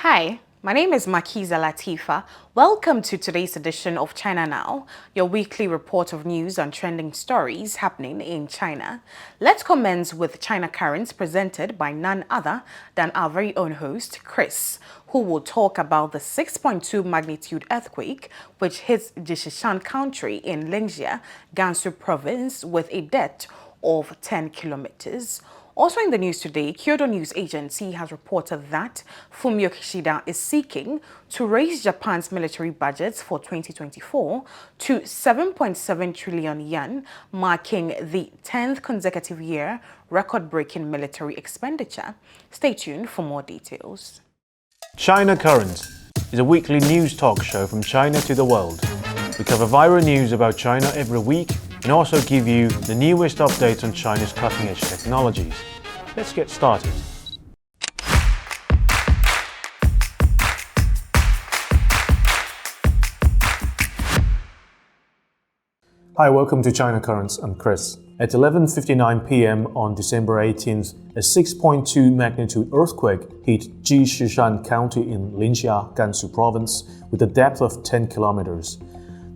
Hi, my name is Makiza Latifa. Welcome to today's edition of China Now, your weekly report of news and trending stories happening in China. Let's commence with China Currents presented by none other than our very own host, Kris, who will talk about the 6.2 magnitude earthquake which hits Jishishan country in Ningxia, Gansu province with a depth of 10 kilometers. Also in the news today, Kyodo News Agency has reported that Fumio Kishida is seeking to raise Japan's military budgets for 2024 to 7.7 trillion yen, marking the 10th consecutive year record-breaking military expenditure. Stay tuned for more details. China Current is a weekly news talk show from China to the world. We cover viral news about China every week and also give you the newest updates on China's cutting-edge technologies. Let's get started. Hi, welcome to China Currents. I'm Kris. At 11:59 p.m. on December 18th, a 6.2 magnitude earthquake hit Jishishan County in Ningxia, Gansu province, with a depth of 10 kilometers.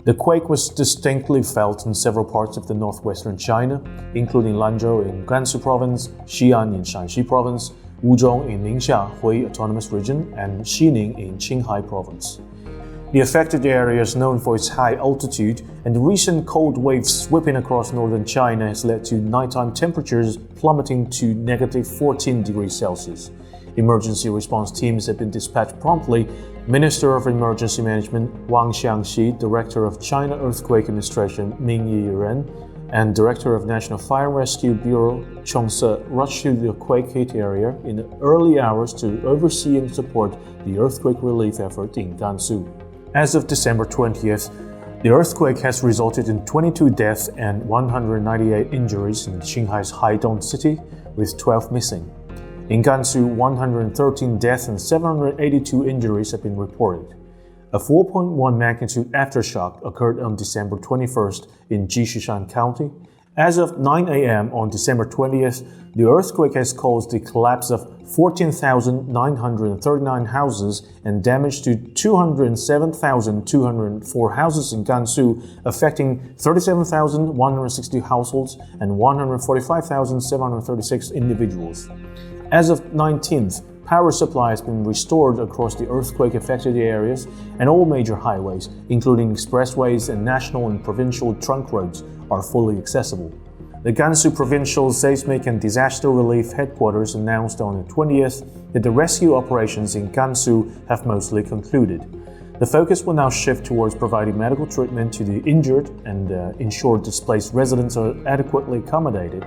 The quake was distinctly felt in several parts of the northwestern China, including Lanzhou in Gansu province, Xi'an in Shanxi province, Wuzhong in Ningxia Hui Autonomous Region, and Xining in Qinghai province. The affected area is known for its high altitude, and the recent cold wave sweeping across northern China has led to nighttime temperatures plummeting to negative 14 degrees Celsius. Emergency response teams have been dispatched promptly. Minister of Emergency Management Wang Xiangxi, Director of China Earthquake Administration Ming Yiren, and Director of National Fire and Rescue Bureau Chong Se rushed to the quake-hit area in the early hours to oversee and support the earthquake relief effort in Gansu. As of December 20th, the earthquake has resulted in 22 deaths and 198 injuries in Qinghai's Haidong city, with 12 missing. In Gansu, 113 deaths and 782 injuries have been reported. A 4.1 magnitude aftershock occurred on December 21st in Jishishan County. As of 9 a.m. on December 20th, the earthquake has caused the collapse of 14,939 houses and damage to 207,204 houses in Gansu, affecting 37,160 households and 145,736 individuals. As of 19th, power supply has been restored across the earthquake-affected areas, and all major highways, including expressways and national and provincial trunk roads, are fully accessible. The Gansu Provincial Seismic and Disaster Relief Headquarters announced on the 20th that the rescue operations in Gansu have mostly concluded. The focus will now shift towards providing medical treatment to the injured and ensure displaced residents are adequately accommodated.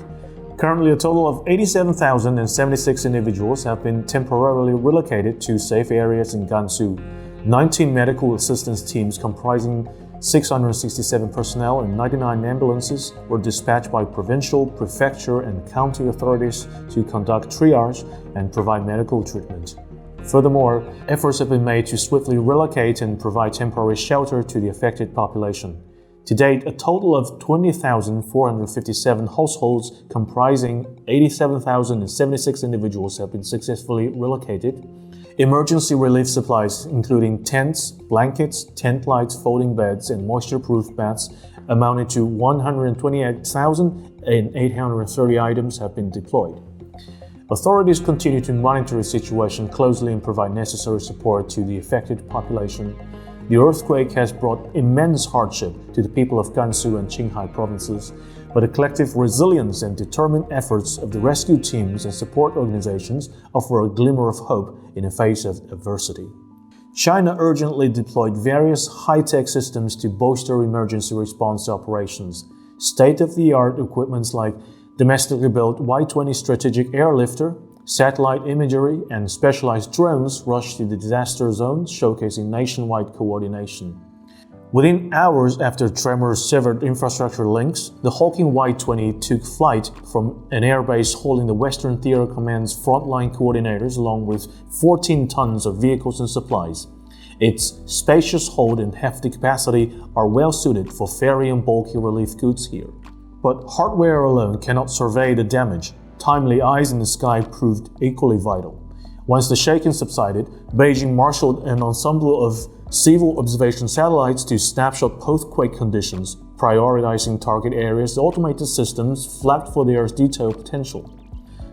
Currently, a total of 87,076 individuals have been temporarily relocated to safe areas in Gansu. 19 medical assistance teams comprising 667 personnel and 99 ambulances were dispatched by provincial, prefecture, and county authorities to conduct triage and provide medical treatment. Furthermore, efforts have been made to swiftly relocate and provide temporary shelter to the affected population. To date, a total of 20,457 households comprising 87,076 individuals have been successfully relocated. Emergency relief supplies, including tents, blankets, tent lights, folding beds, and moisture-proof mats, amounted to 128,830 items have been deployed. Authorities continue to monitor the situation closely and provide necessary support to the affected population. The earthquake has brought immense hardship to the people of Gansu and Qinghai provinces, but the collective resilience and determined efforts of the rescue teams and support organizations offer a glimmer of hope in the face of adversity. China urgently deployed various high-tech systems to bolster emergency response operations. State-of-the-art equipment like domestically built Y-20 strategic airlifter, satellite imagery, and specialized drones rushed to the disaster zone, showcasing nationwide coordination. Within hours after tremors severed infrastructure links, the hulking Y-20 took flight from an airbase holding the Western Theater Command's frontline coordinators along with 14 tons of vehicles and supplies. Its spacious hold and hefty capacity are well suited for ferrying bulky relief goods here. But hardware alone cannot survey the damage. Timely eyes in the sky proved equally vital. Once the shaking subsided, Beijing marshaled an ensemble of civil observation satellites to snapshot post-quake conditions, prioritizing target areas. The automated systems flagged for their detailed potential.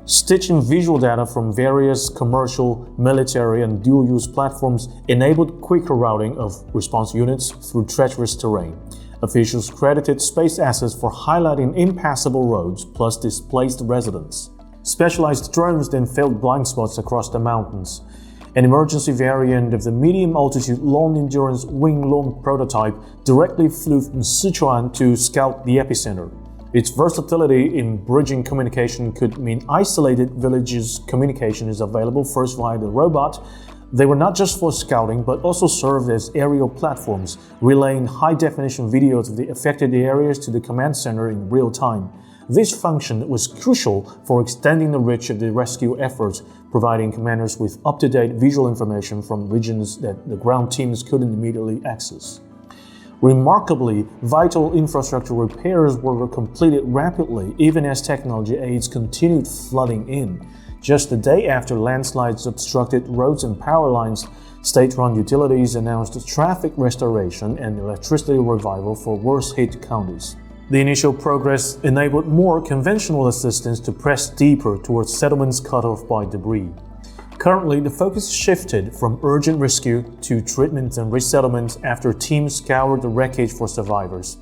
Stitching visual data from various commercial, military, and dual-use platforms enabled quicker routing of response units through treacherous terrain. Officials credited space assets for highlighting impassable roads plus displaced residents. Specialized drones then filled blind spots across the mountains. An emergency variant of the medium-altitude long-endurance wing-launched prototype directly flew from Sichuan to scout the epicenter. Its versatility in bridging communication could mean isolated villages' communication is available first via the robot. They were not just for scouting, but also served as aerial platforms, relaying high-definition videos of the affected areas to the command center in real time. This function was crucial for extending the reach of the rescue efforts, providing commanders with up-to-date visual information from regions that the ground teams couldn't immediately access. Remarkably, vital infrastructure repairs were completed rapidly, even as technology aids continued flooding in. Just a day after landslides obstructed roads and power lines, state-run utilities announced traffic restoration and electricity revival for worst-hit counties. The initial progress enabled more conventional assistance to press deeper towards settlements cut off by debris. Currently, the focus shifted from urgent rescue to treatment and resettlement after teams scoured the wreckage for survivors.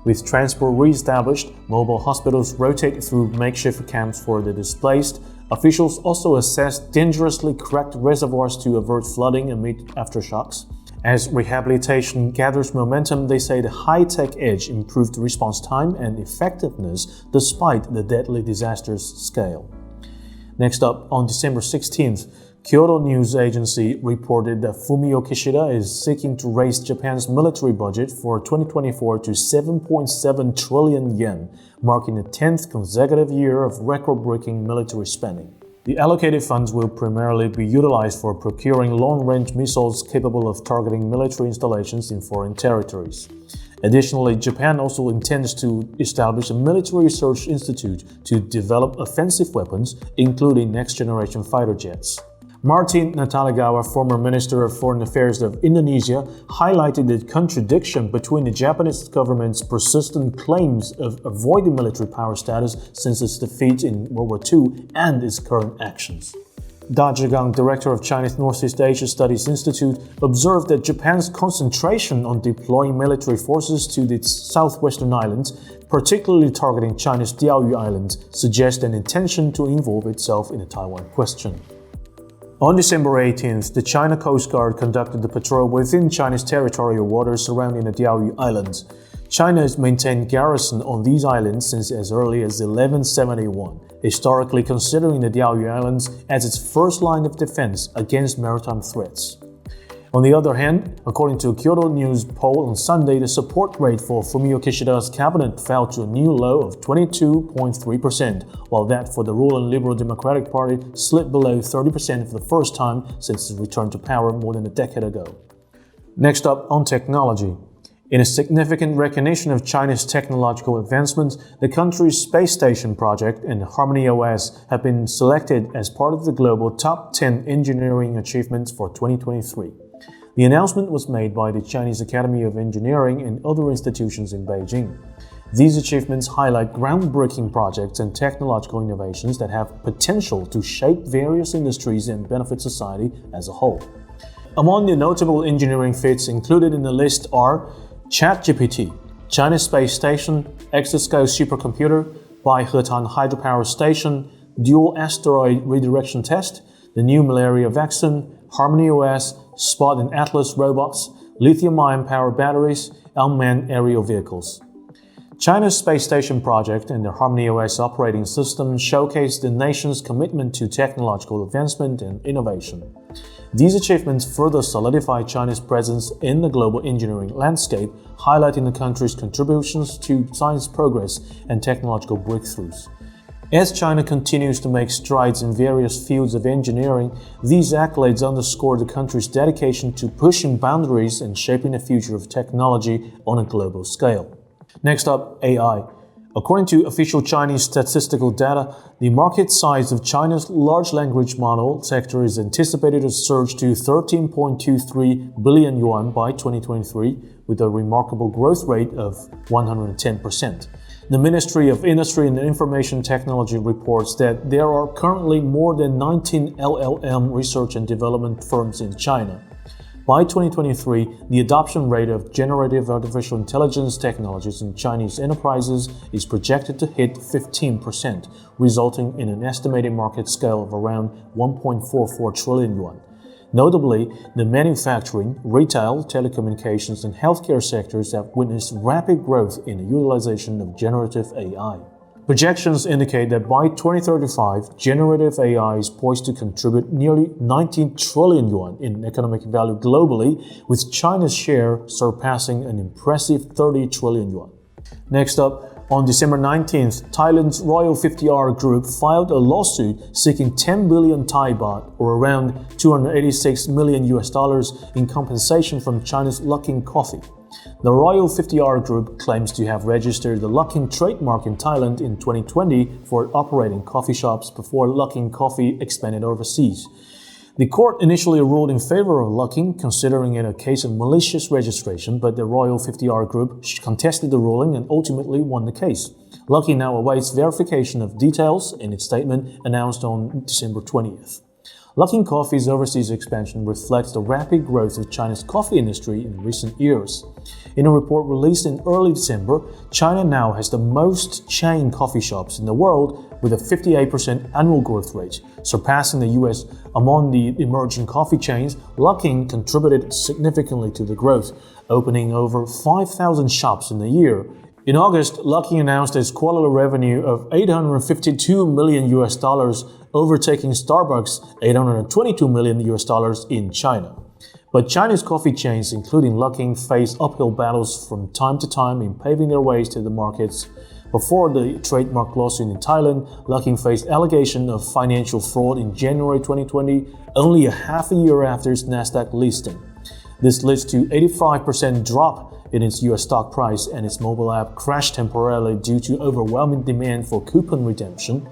With transport re-established, mobile hospitals rotate through makeshift camps for the displaced. Officials also assessed dangerously cracked reservoirs to avert flooding amid aftershocks. As rehabilitation gathers momentum, they say the high-tech edge improved response time and effectiveness despite the deadly disaster's scale. Next up, on December 16th, Kyodo News Agency reported that Fumio Kishida is seeking to raise Japan's military budget for 2024 to 7.7 trillion yen, marking the 10th consecutive year of record-breaking military spending. The allocated funds will primarily be utilized for procuring long-range missiles capable of targeting military installations in foreign territories. Additionally, Japan also intends to establish a military research institute to develop offensive weapons, including next-generation fighter jets. Martin Natalegawa, former Minister of Foreign Affairs of Indonesia, highlighted the contradiction between the Japanese government's persistent claims of avoiding military power status since its defeat in World War II and its current actions. Da Zhigang, director of China's Northeast Asia Studies Institute, observed that Japan's concentration on deploying military forces to its southwestern islands, particularly targeting China's Diaoyu Islands, suggests an intention to involve itself in the Taiwan question. On December 18th, the China Coast Guard conducted the patrol within China's territorial waters surrounding the Diaoyu Islands. China has maintained garrison on these islands since as early as 1171, historically considering the Diaoyu Islands as its first line of defense against maritime threats. On the other hand, according to a Kyodo News poll on Sunday, the support rate for Fumio Kishida's cabinet fell to a new low of 22.3%, while that for the ruling Liberal Democratic Party slipped below 30% for the first time since its return to power more than a decade ago. Next up, on technology. In a significant recognition of China's technological advancements, the country's space station project and Harmony OS have been selected as part of the global top 10 engineering achievements for 2023. The announcement was made by the Chinese Academy of Engineering and other institutions in Beijing. These achievements highlight groundbreaking projects and technological innovations that have potential to shape various industries and benefit society as a whole. Among the notable engineering feats included in the list are ChatGPT, China's space station, exascale supercomputer, Baihetan hydropower station, dual asteroid redirection test, the new malaria vaccine, Harmony OS, Spot and Atlas robots, lithium-ion powered batteries, unmanned aerial vehicles. China's space station project and the Harmony OS operating system showcase the nation's commitment to technological advancement and innovation. These achievements further solidify China's presence in the global engineering landscape, highlighting the country's contributions to science progress and technological breakthroughs. As China continues to make strides in various fields of engineering, these accolades underscore the country's dedication to pushing boundaries and shaping the future of technology on a global scale. Next up, AI. According to official Chinese statistical data, the market size of China's large language model sector is anticipated to surge to 13.23 billion yuan by 2023, with a remarkable growth rate of 110%. The Ministry of Industry and Information Technology reports that there are currently more than 19 LLM research and development firms in China. By 2023, the adoption rate of generative artificial intelligence technologies in Chinese enterprises is projected to hit 15%, resulting in an estimated market scale of around 1.44 trillion yuan. Notably, the manufacturing, retail, telecommunications, and healthcare sectors have witnessed rapid growth in the utilization of generative AI. Projections indicate that by 2035, generative AI is poised to contribute nearly 19 trillion yuan in economic value globally, with China's share surpassing an impressive 30 trillion yuan. Next up, on December 19th, Thailand's Royal 50R Group filed a lawsuit seeking 10 billion Thai baht, or around $286 million in compensation from China's Luckin Coffee. The Royal 50R Group claims to have registered the Luckin trademark in Thailand in 2020 for operating coffee shops before Luckin Coffee expanded overseas. The court initially ruled in favor of Luckin, considering it a case of malicious registration, but the Royal 50R Group contested the ruling and ultimately won the case. Luckin now awaits verification of details in its statement announced on December 20th. Luckin Coffee's overseas expansion reflects the rapid growth of China's coffee industry in recent years. In a report released in early December, China now has the most chain coffee shops in the world, with a 58% annual growth rate, surpassing the US. Among the emerging coffee chains, Luckin contributed significantly to the growth, opening over 5,000 shops in a year. In August, Luckin announced its quarterly revenue of $852 million, overtaking Starbucks' $822 million in China. But Chinese coffee chains, including Luckin, face uphill battles from time to time in paving their ways to the markets. Before the trademark lawsuit in Thailand, Luckin faced allegation of financial fraud in January 2020, only a half a year after its Nasdaq listing. This led to 85% drop in its US stock price, and its mobile app crashed temporarily due to overwhelming demand for coupon redemption.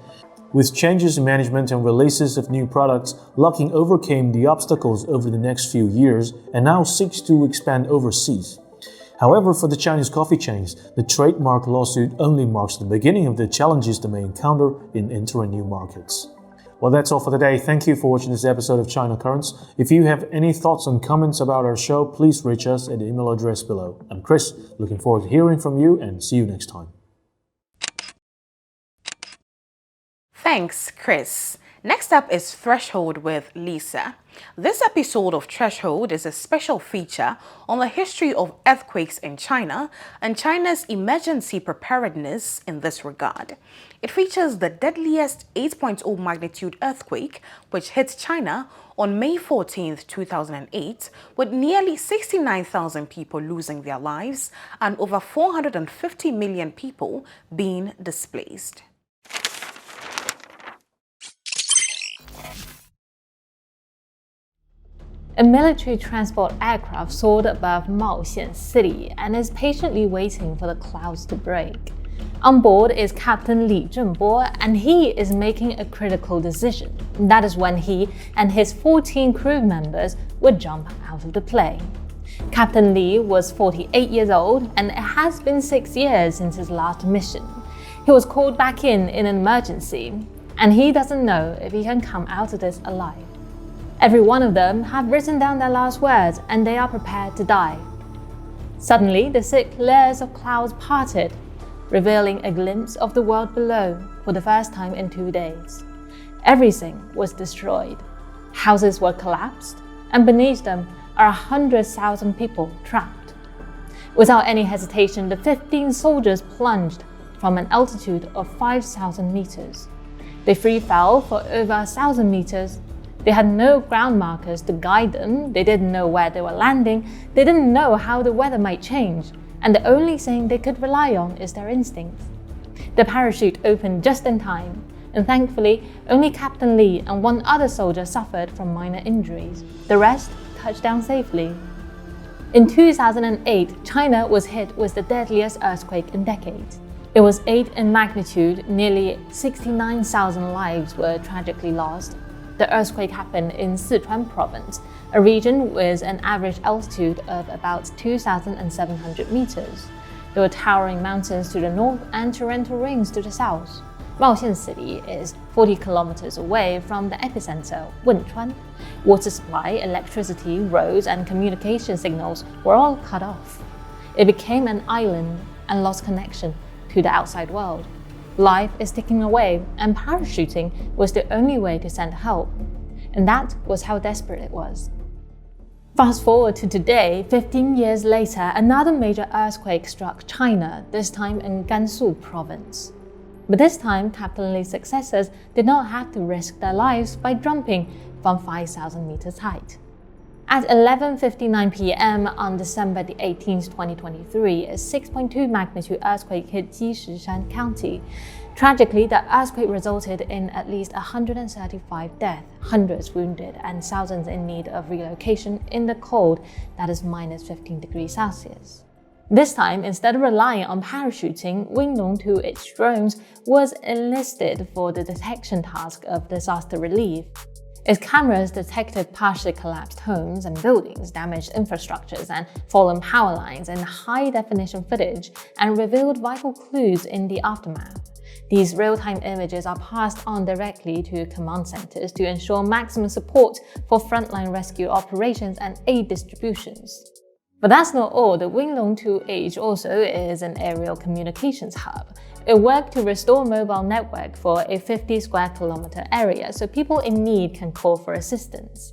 With changes in management and releases of new products, Luckin overcame the obstacles over the next few years and now seeks to expand overseas. However, for the Chinese coffee chains, the trademark lawsuit only marks the beginning of the challenges they may encounter in entering new markets. Well, that's all for today. Thank you for watching this episode of China Currents. If you have any thoughts and comments about our show, please reach us at the email address below. I'm Kris, looking forward to hearing from you, and see you next time. Thanks, Kris. Next up is Threshold with Lisa. This episode of Threshold is a special feature on the history of earthquakes in China and China's emergency preparedness in this regard. It features the deadliest 8.0 magnitude earthquake, which hit China on May 14, 2008, with nearly 69,000 people losing their lives and over 450 million people being displaced. A military transport aircraft soared above Maoxian City and is patiently waiting for the clouds to break. On board is Captain Li Zhenbo, and he is making a critical decision. That is when he and his 14 crew members would jump out of the plane. Captain Li was 48 years old, and it has been 6 years since his last mission. He was called back in an emergency, and he doesn't know if he can come out of this alive. Every one of them have written down their last words, and they are prepared to die. Suddenly, the thick layers of clouds parted, revealing a glimpse of the world below for the first time in 2 days. Everything was destroyed. Houses were collapsed, and beneath them are 100,000 people trapped. Without any hesitation, the 15 soldiers plunged from an altitude of 5,000 meters. They free fell for over 1,000 meters. They had no ground markers to guide them, they didn't know where they were landing, they didn't know how the weather might change, and the only thing they could rely on is their instincts. The parachute opened just in time, and thankfully, only Captain Li and one other soldier suffered from minor injuries. The rest touched down safely. In 2008, China was hit with the deadliest earthquake in decades. It was 8 in magnitude, nearly 69,000 lives were tragically lost. The earthquake happened in Sichuan province, a region with an average altitude of about 2,700 meters. There were towering mountains to the north and torrential rains to the south. Maoxian City is 40 kilometers away from the epicenter, Wenchuan. Water supply, electricity, roads, and communication signals were all cut off. It became an island and lost connection to the outside world. Life is ticking away, and parachuting was the only way to send help. And that was how desperate it was. Fast forward to today, 15 years later, another major earthquake struck China, this time in Gansu province. But this time, Captain Li's successors did not have to risk their lives by jumping from 5,000 meters height. At 11:59 p.m. on December 18, 2023, a 6.2 magnitude earthquake hit Jishishan County. Tragically, the earthquake resulted in at least 135 deaths, hundreds wounded, and thousands in need of relocation in the cold that is minus 15 degrees Celsius. This time, instead of relying on parachuting, Winglong 2H drones was enlisted for the detection task of disaster relief. Its cameras detected partially collapsed homes and buildings, damaged infrastructures, and fallen power lines in high-definition footage and revealed vital clues in the aftermath. These real-time images are passed on directly to command centers to ensure maximum support for frontline rescue operations and aid distributions. But that's not all. The Winglong 2H also is an aerial communications hub. It worked to restore mobile network for a 50 square kilometer area so people in need can call for assistance.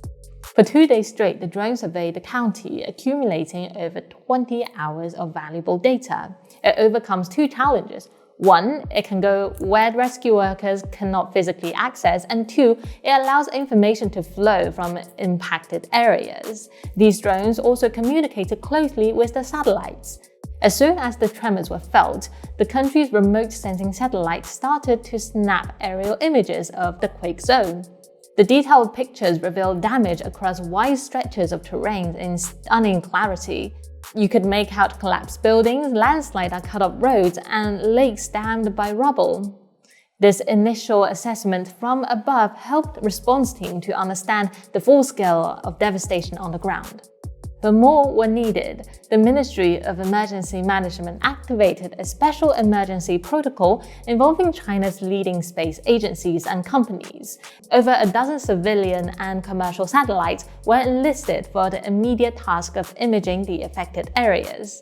For 2 days straight, the drone surveyed the county, accumulating over 20 hours of valuable data. It overcomes 2 challenges. 1, it can go where rescue workers cannot physically access, and 2, it allows information to flow from impacted areas. These drones also communicated closely with the satellites. As soon as the tremors were felt, the country's remote sensing satellites started to snap aerial images of the quake zone. The detailed pictures revealed damage across wide stretches of terrain in stunning clarity. You could make out collapsed buildings, landslides that cut up roads, and lakes dammed by rubble. This initial assessment from above helped response team to understand the full scale of devastation on the ground. But more were needed. The Ministry of Emergency Management activated a special emergency protocol involving China's leading space agencies and companies. Over a dozen civilian and commercial satellites were enlisted for the immediate task of imaging the affected areas.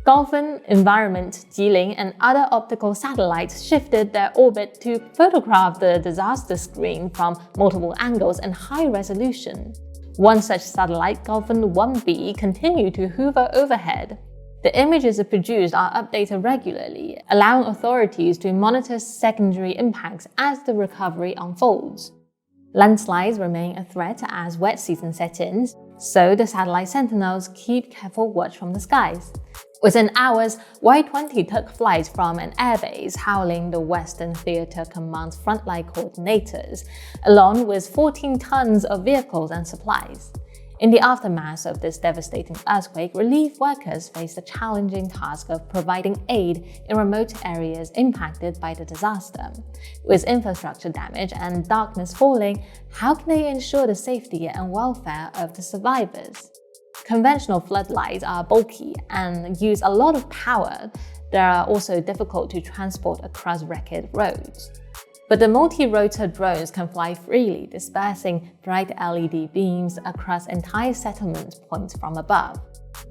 Golfin, Environment, Jilin, and other optical satellites shifted their orbit to photograph the disaster screen from multiple angles and high resolution. One such satellite, Golfin 1B, continued to hover overhead. The images it produced are updated regularly, allowing authorities to monitor secondary impacts as the recovery unfolds. Landslides remain a threat as wet season sets in, so the satellite sentinels keep careful watch from the skies. Within hours, Y-20 took flight from an airbase housing the Western Theater Command's frontline coordinators, along with 14 tons of vehicles and supplies. In the aftermath of this devastating earthquake, relief workers faced the challenging task of providing aid in remote areas impacted by the disaster. With infrastructure damage and darkness falling, how can they ensure the safety and welfare of the survivors? Conventional floodlights are bulky and use a lot of power. They are also difficult to transport across wrecked roads. But the multi-rotor drones can fly freely, dispersing bright LED beams across entire settlement points from above.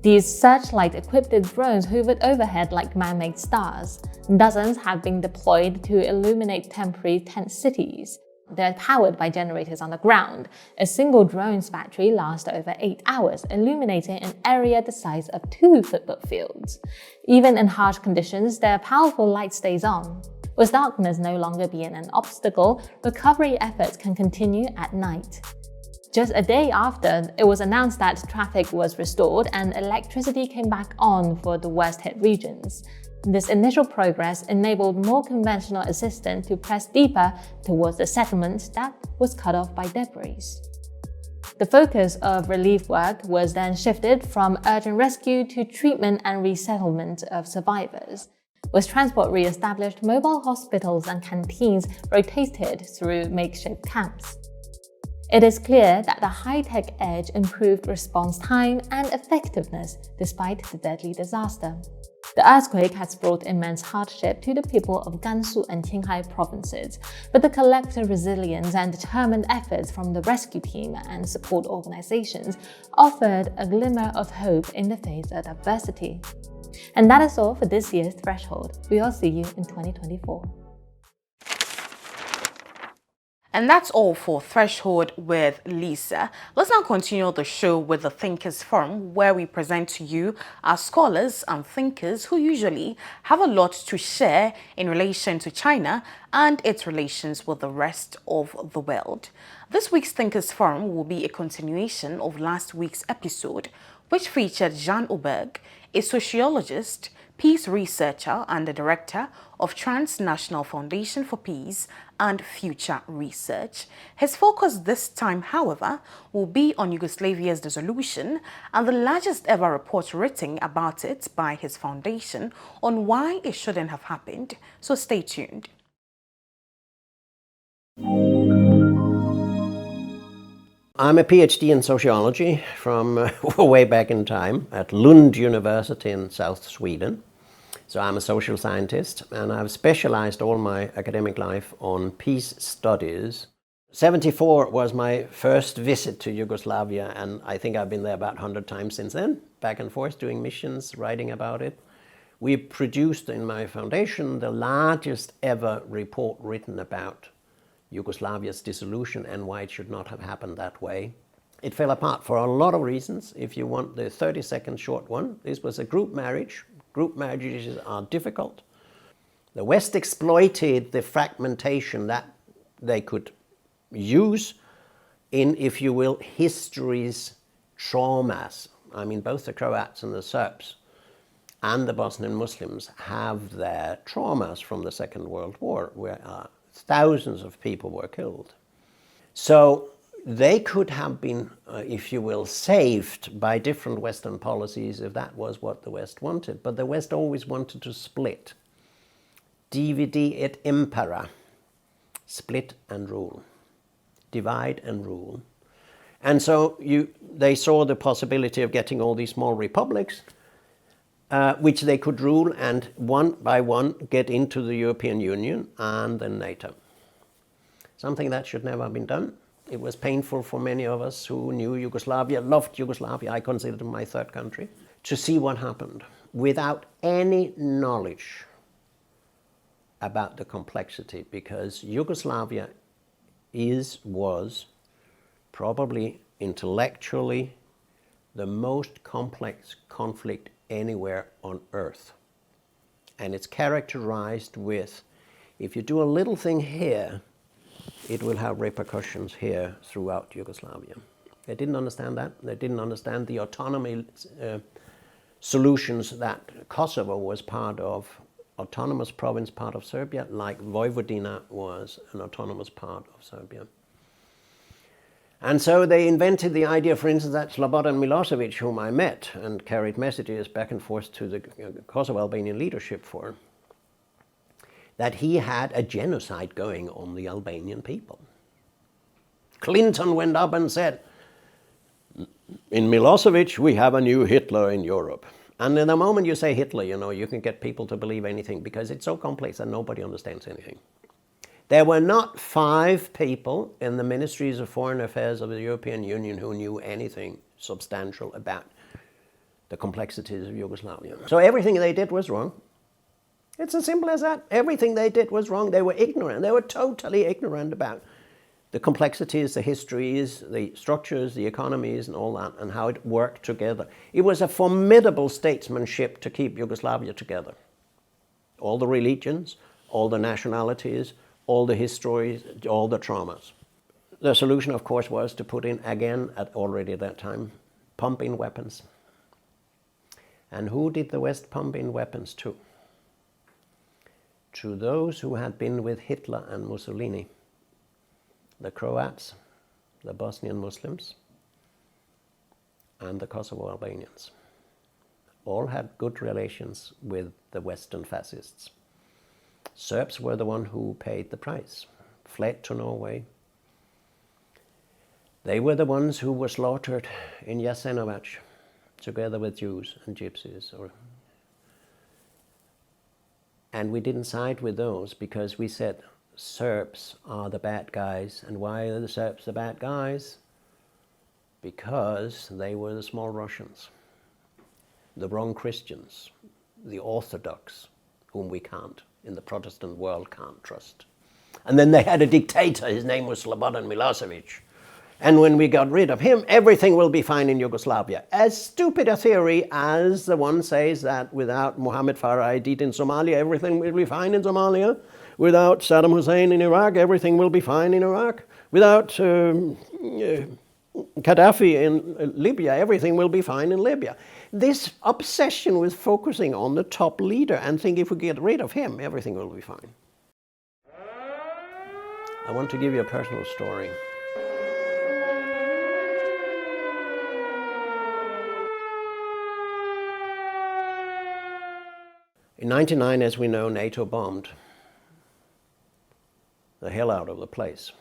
These searchlight-equipped drones hovered overhead like man-made stars. Dozens have been deployed to illuminate temporary tent cities. They're powered by generators on the ground. A single drone's battery lasts over 8 hours, illuminating an area the size of 2 football fields. Even in harsh conditions, their powerful light stays on. With darkness no longer being an obstacle, recovery efforts can continue at night. Just a day after, it was announced that traffic was restored and electricity came back on for the worst-hit regions. This initial progress enabled more conventional assistance to press deeper towards the settlement that was cut off by debris. The focus of relief work was then shifted from urgent rescue to treatment and resettlement of survivors. With transport re-established, mobile hospitals and canteens rotated through makeshift camps. It is clear that the high-tech edge improved response time and effectiveness despite the deadly disaster. The earthquake has brought immense hardship to the people of Gansu and Qinghai provinces, but the collective resilience and determined efforts from the rescue team and support organizations offered a glimmer of hope in the face of adversity. And that is all for this year's Threshold. We'll see you in 2024. And that's all for Threshold with Lisa. Let's now continue the show with the Thinkers Forum, where we present to you our scholars and thinkers who usually have a lot to share in relation to China and its relations with the rest of the world. This week's Thinkers Forum will be a continuation of last week's episode, which featured Jean Oberg, a sociologist, peace researcher and the director of Transnational Foundation for Peace and Future Research. His focus this time, however, will be on Yugoslavia's dissolution and the largest ever report written about it by his foundation on why it shouldn't have happened. So stay tuned. I'm a PhD in sociology from way back in time at Lund University in South Sweden. So I'm a social scientist, and I've specialized all my academic life on peace studies. 1974 was my first visit to Yugoslavia, and I think I've been there about 100 times since then, back and forth doing missions, writing about it. We produced in my foundation the largest ever report written about Yugoslavia's dissolution and why it should not have happened that way. It fell apart for a lot of reasons. If you want the 30-second short one, this was a group marriage. Group marriages are difficult. The West exploited the fragmentation that they could use in, if you will, history's traumas. I mean, both the Croats and the Serbs and the Bosnian Muslims have their traumas from the Second World War, where thousands of people were killed. So they could have been, if you will, saved by different Western policies if that was what the West wanted. But the West always wanted to split. Divide et impera. Split and rule. Divide and rule. And so they saw the possibility of getting all these small republics, which they could rule and one by one get into the European Union and then NATO. Something that should never have been done. It was painful for many of us who knew Yugoslavia, loved Yugoslavia, I considered it my third country, to see what happened without any knowledge about the complexity, because Yugoslavia was probably intellectually the most complex conflict anywhere on earth. And it's characterized with, if you do a little thing here, it will have repercussions here throughout Yugoslavia. They didn't understand that. They didn't understand the autonomy solutions that Kosovo was part of, autonomous province part of Serbia, like Vojvodina was an autonomous part of Serbia. And so they invented the idea, for instance, that Slobodan Milosevic, whom I met and carried messages back and forth to the Kosovo Albanian leadership for, that he had a genocide going on the Albanian people. Clinton went up and said, in Milosevic, we have a new Hitler in Europe. And in the moment you say Hitler, you can get people to believe anything because it's so complex that nobody understands anything. There were not 5 people in the ministries of foreign affairs of the European Union who knew anything substantial about the complexities of Yugoslavia. So everything they did was wrong. It's as simple as that. Everything they did was wrong. They were ignorant. They were totally ignorant about the complexities, the histories, the structures, the economies and all that, and how it worked together. It was a formidable statesmanship to keep Yugoslavia together. All the religions, all the nationalities, all the histories, all the traumas. The solution, of course, was to put in, again, already at that time, pump in weapons. And who did the West pump in weapons to? To those who had been with Hitler and Mussolini, the Croats, the Bosnian Muslims, and the Kosovo Albanians. all had good relations with the Western fascists. Serbs were the one who paid the price, fled to Norway. They were the ones who were slaughtered in Jasenovac, together with Jews and Gypsies. And we didn't side with those because we said Serbs are the bad guys. And why are the Serbs the bad guys? Because they were the small Russians, the wrong Christians, the Orthodox, whom we can't, in the Protestant world, can't trust. And then they had a dictator, his name was Slobodan Milosevic. And when we got rid of him, everything will be fine in Yugoslavia. As stupid a theory as the one says that without Mohammed Farah Aidid in Somalia, everything will be fine in Somalia. Without Saddam Hussein in Iraq, everything will be fine in Iraq. Without Gaddafi in Libya, everything will be fine in Libya. This obsession with focusing on the top leader and think if we get rid of him, everything will be fine. I want to give you a personal story. In 1999, as we know, NATO bombed the hell out of the place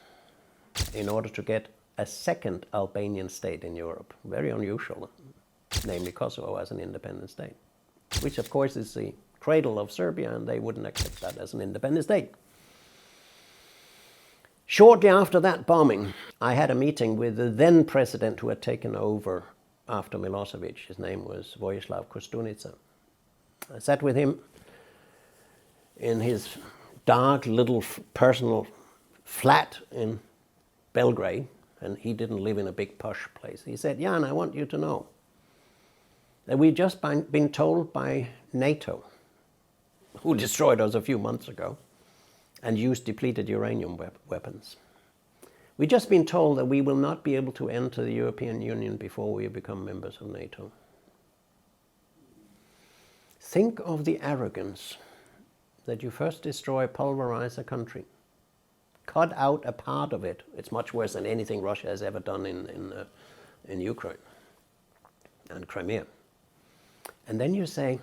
in order to get a second Albanian state in Europe. Very unusual, namely Kosovo as an independent state, which of course is the cradle of Serbia, and they wouldn't accept that as an independent state. Shortly after that bombing, I had a meeting with the then president who had taken over after Milosevic. His name was Vojislav Koštunica. I sat with him in his dark little personal flat in Belgrade, and he didn't live in a big posh place. He said, Jan, I want you to know that we've just been told by NATO, who destroyed us a few months ago and used depleted uranium weapons. We've just been told that we will not be able to enter the European Union before we become members of NATO. Think of the arrogance that you first destroy, pulverize a country, cut out a part of it. It's much worse than anything Russia has ever done in Ukraine and Crimea. And then you say,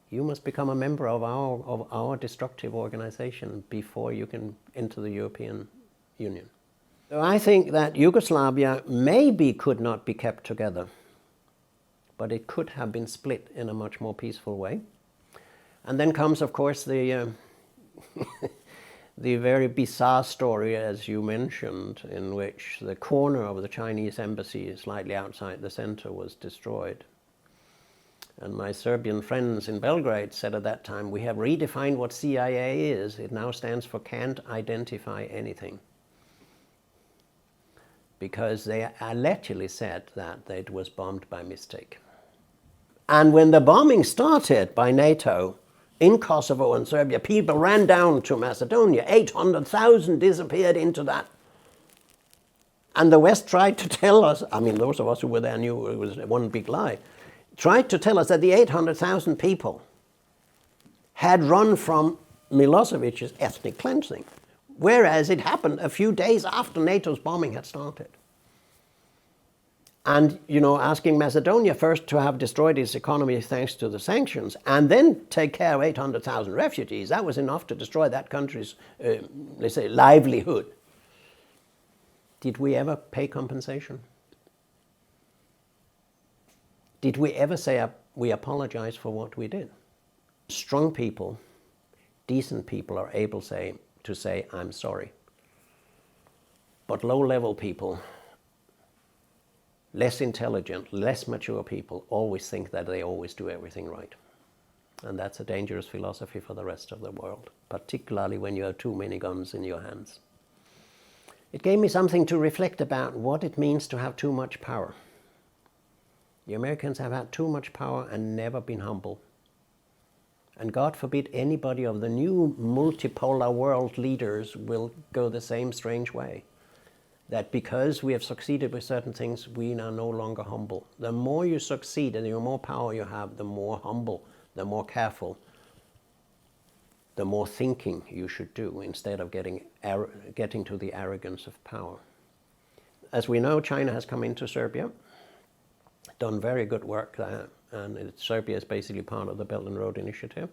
you must become a member of our destructive organization before you can enter the European Union. So I think that Yugoslavia maybe could not be kept together, but it could have been split in a much more peaceful way. And then comes, of course, the the very bizarre story, as you mentioned, in which the corner of the Chinese embassy slightly outside the center was destroyed. And my Serbian friends in Belgrade said at that time, we have redefined what CIA is. It now stands for can't identify anything. Because they allegedly said that it was bombed by mistake. And when the bombing started by NATO in Kosovo and Serbia, people ran down to Macedonia. 800,000 disappeared into that. And the West tried to tell us, I mean, those of us who were there knew it was one big lie, tried to tell us that the 800,000 people had run from Milosevic's ethnic cleansing, whereas it happened a few days after NATO's bombing had started. And, you know, asking Macedonia first to have destroyed its economy thanks to the sanctions, and then take care of 800,000 refugees, that was enough to destroy that country's, let's say, livelihood. Did we ever pay compensation? Did we ever say we apologize for what we did? Strong people, decent people are able to say, I'm sorry. But low-level people, less intelligent, less mature people always think that they always do everything right. And that's a dangerous philosophy for the rest of the world, particularly when you have too many guns in your hands. It gave me something to reflect about what it means to have too much power. The Americans have had too much power and never been humble. And God forbid anybody of the new multipolar world leaders will go the same strange way. That because we have succeeded with certain things, we are no longer humble. The more you succeed and the more power you have, the more humble, the more careful, the more thinking you should do instead of getting to the arrogance of power. As we know, China has come into Serbia. done very good work there, and Serbia is basically part of the Belt and Road Initiative.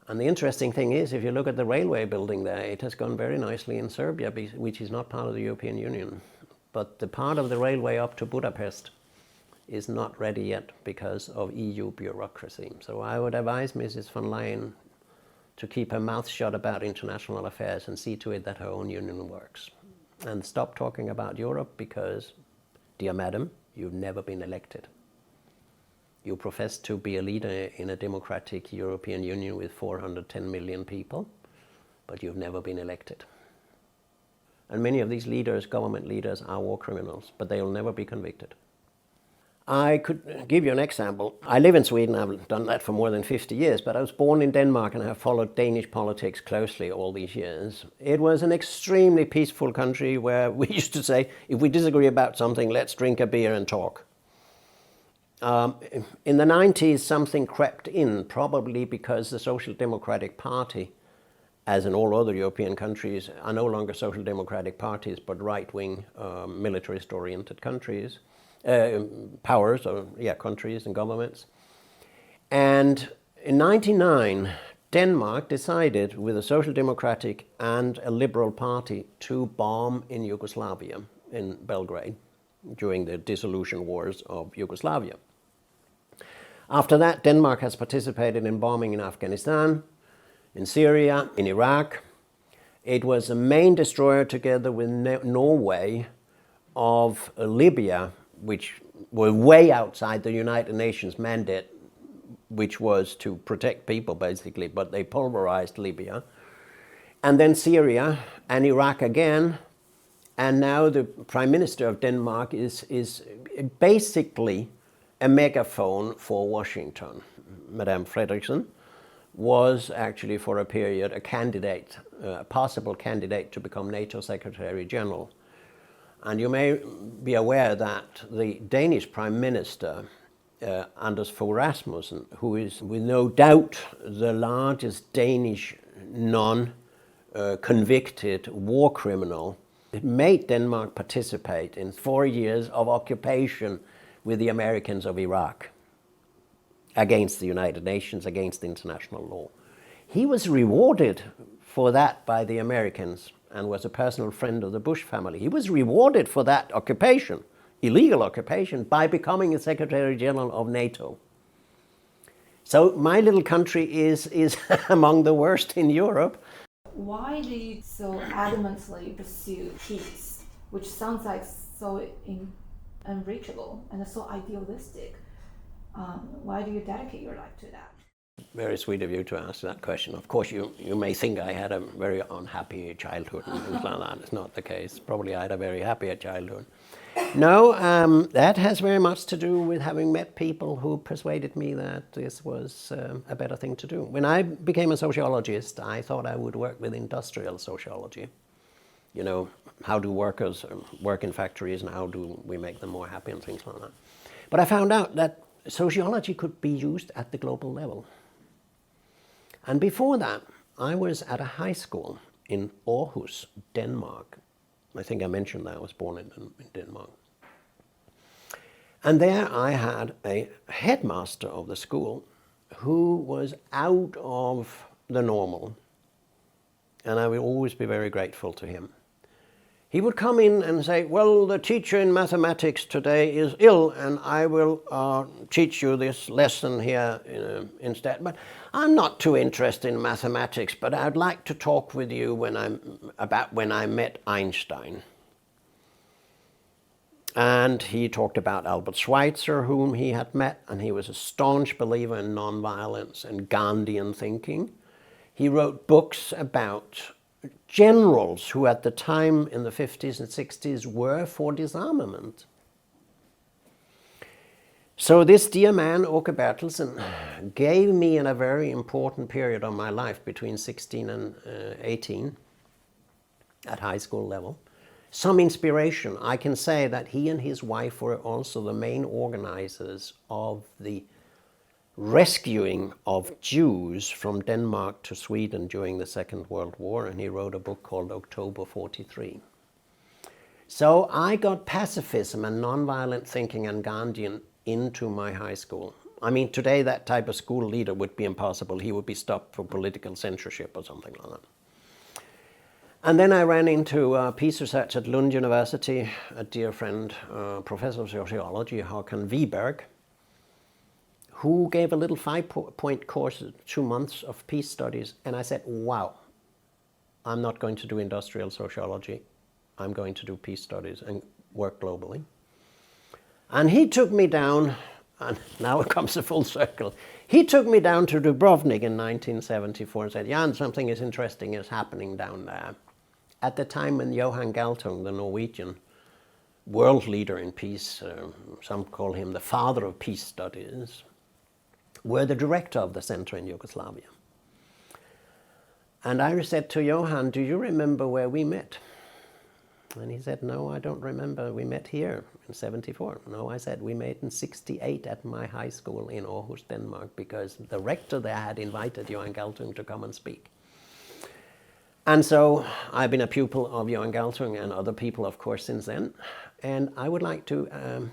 And the interesting thing is, if you look at the railway building there, it has gone very nicely in Serbia, which is not part of the European Union. But the part of the railway up to Budapest is not ready yet because of EU bureaucracy. So I would advise Mrs. von Leyen to keep her mouth shut about international affairs and see to it that her own union works. And stop talking about Europe because, dear madam, you've never been elected. You profess to be a leader in a democratic European Union with 410 million people, but you've never been elected. And many of these leaders, government leaders, are war criminals, but they will never be convicted. I could give you an example. I live in Sweden, I've done that for more than 50 years, but I was born in Denmark and have followed Danish politics closely all these years. It was an extremely peaceful country where we used to say, if we disagree about something, let's drink a beer and talk. In the 90s, something crept in, probably because the Social Democratic Party, as in all other European countries, are no longer social democratic parties, but right-wing, militarist-oriented countries, countries and governments. And in 1999, Denmark decided, with a social democratic and a liberal party, to bomb in Yugoslavia, in Belgrade, during the dissolution wars of Yugoslavia. After that, Denmark has participated in bombing in Afghanistan, in Syria, in Iraq. It was a main destroyer together with Norway of Libya, which were way outside the United Nations mandate, which was to protect people basically, but they pulverized Libya. And then Syria and Iraq again. And now the Prime Minister of Denmark is basically a megaphone for Washington. Madame Frederiksen was actually for a period a candidate, a possible candidate to become NATO Secretary General. And you may be aware that the Danish Prime Minister, Anders Fogh Rasmussen, who is with no doubt the largest Danish non-convicted war criminal, made Denmark participate in 4 years of occupation with the Americans of Iraq against the United Nations, against international law. He was rewarded for that by the Americans and was a personal friend of the Bush family. He was rewarded for that occupation, illegal occupation, by becoming a Secretary General of NATO. So my little country is among the worst in Europe. Why do you so adamantly pursue peace, which sounds like so unreachable and so idealistic? Why do you dedicate your life to that? Very sweet of you to ask that question. Of course, you may think I had a very unhappy childhood and things like that. It's not the case. Probably I had a very happy childhood. No, that has very much to do with having met people who persuaded me that this was a better thing to do. When I became a sociologist, I thought I would work with industrial sociology. You know, how do workers work in factories and how do we make them more happy and things like that. But I found out that sociology could be used at the global level. And before that, I was at a high school in Aarhus, Denmark. I think I mentioned that I was born in Denmark. And there I had a headmaster of the school who was out of the normal. And I will always be very grateful to him. He would come in and say, well, the teacher in mathematics today is ill and I will teach you this lesson here instead. But I'm not too interested in mathematics, but I'd like to talk with you about when I met Einstein. And he talked about Albert Schweitzer, whom he had met, and he was a staunch believer in nonviolence and Gandhian thinking. He wrote books about generals who at the time in the 50s and 60s were for disarmament. So this dear man, Åke Bertelsen, gave me in a very important period of my life between 16 and 18 at high school level, some inspiration. I can say that he and his wife were also the main organizers of the rescuing of Jews from Denmark to Sweden during the Second World War, and he wrote a book called October 43. So I got pacifism and nonviolent thinking and Gandhian into my high school. I mean, today that type of school leader would be impossible. He would be stopped for political censorship or something like that. And then I ran into peace research at Lund University, a dear friend, professor of sociology, Håkan Wiberg, who gave a little 5-point course, 2 months of peace studies. And I said, wow, I'm not going to do industrial sociology. I'm going to do peace studies and work globally. And he took me down, and now it comes a full circle. He took me down to Dubrovnik in 1974 and said, Jan, something is interesting is happening down there. At the time when Johan Galtung, the Norwegian world leader in peace, some call him the father of peace studies, were the director of the center in Yugoslavia. And I said to Johan, do you remember where we met? And he said, no, I don't remember. We met here in 74. No, I said, we met in 68 at my high school in Aarhus, Denmark, because the rector there had invited Johan Galtung to come and speak. And so I've been a pupil of Johan Galtung and other people, of course, since then. And I would like to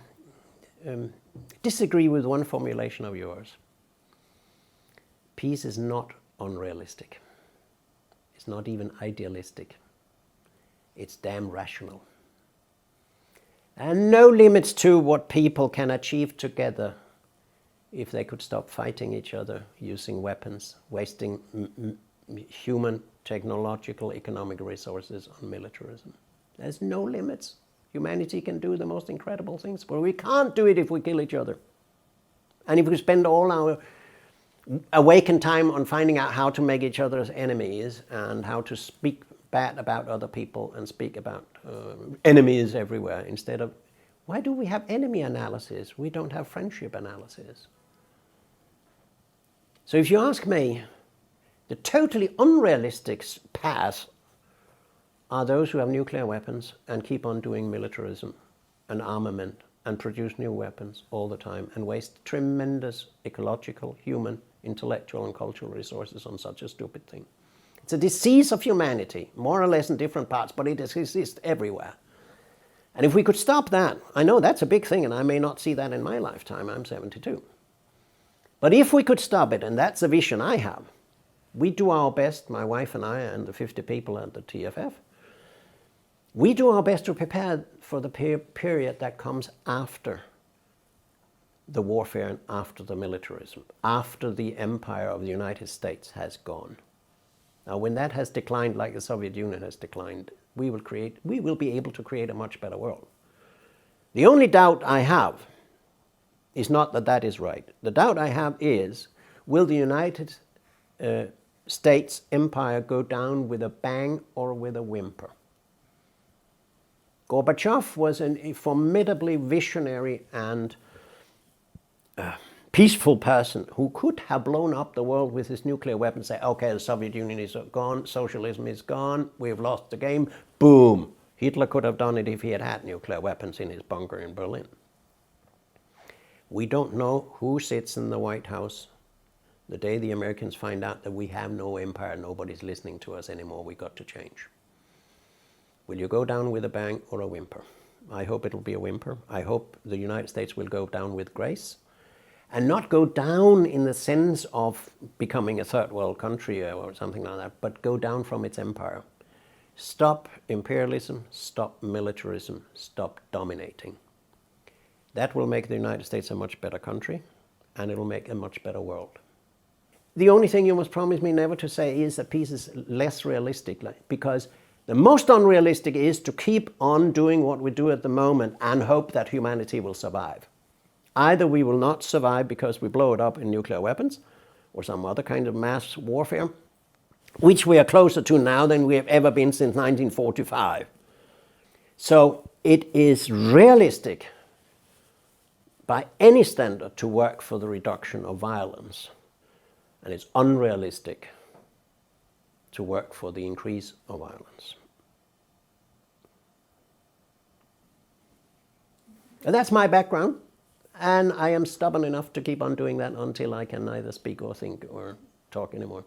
disagree with one formulation of yours. Peace is not unrealistic. It's not even idealistic. It's damn rational. And no limits to what people can achieve together if they could stop fighting each other, using weapons, wasting human, technological, economic resources on militarism. There's no limits. Humanity can do the most incredible things, but we can't do it if we kill each other. And if we spend all our awakened time on finding out how to make each other's enemies and how to speak bad about other people and speak about enemies everywhere instead of, why do we have enemy analysis? We don't have friendship analysis. So if you ask me, the totally unrealistic paths are those who have nuclear weapons and keep on doing militarism and armament and produce new weapons all the time and waste tremendous ecological, human, intellectual and cultural resources on such a stupid thing. It's a disease of humanity, more or less in different parts, but it exists everywhere. And if we could stop that, I know that's a big thing and I may not see that in my lifetime, I'm 72. But if we could stop it, and that's a vision I have, we do our best, my wife and I and the 50 people at the TFF, we do our best to prepare for the period that comes after the warfare and after the militarism, after the empire of the United States has gone. Now, when that has declined like the Soviet Union has declined, we will be able to create a much better world. The only doubt I have is not that that is right. The doubt I have is, will the United States empire go down with a bang or with a whimper? Gorbachev was a formidably visionary and peaceful person who could have blown up the world with his nuclear weapons, say, okay, the Soviet Union is gone, socialism is gone, we've lost the game, boom. Hitler could have done it if he had had nuclear weapons in his bunker in Berlin. We don't know who sits in the White House. The day the Americans find out that we have no empire, nobody's listening to us anymore, we got to change. Will you go down with a bang or a whimper? I hope it'll be a whimper. I hope the United States will go down with grace and not go down in the sense of becoming a third world country or something like that, but go down from its empire. Stop imperialism, stop militarism, stop dominating. That will make the United States a much better country and it'll make a much better world. The only thing you must promise me never to say is that peace is less realistic, because the most unrealistic is to keep on doing what we do at the moment and hope that humanity will survive. Either we will not survive because we blow it up in nuclear weapons or some other kind of mass warfare, which we are closer to now than we have ever been since 1945. So it is realistic by any standard to work for the reduction of violence, and it's unrealistic to work for the increase of violence. And that's my background, and I am stubborn enough to keep on doing that until I can neither speak or think or talk anymore.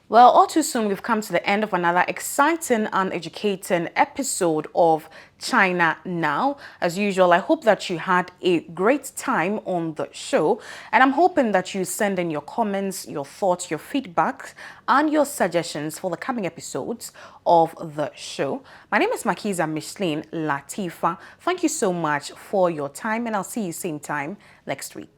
Well, all too soon, we've come to the end of another exciting and educating episode of China Now. As usual, I hope that you had a great time on the show, and I'm hoping that you send in your comments, your thoughts, your feedback, and your suggestions for the coming episodes of the show. My name is Makiza Micheline Latifa. Thank you so much for your time, and I'll see you same time next week.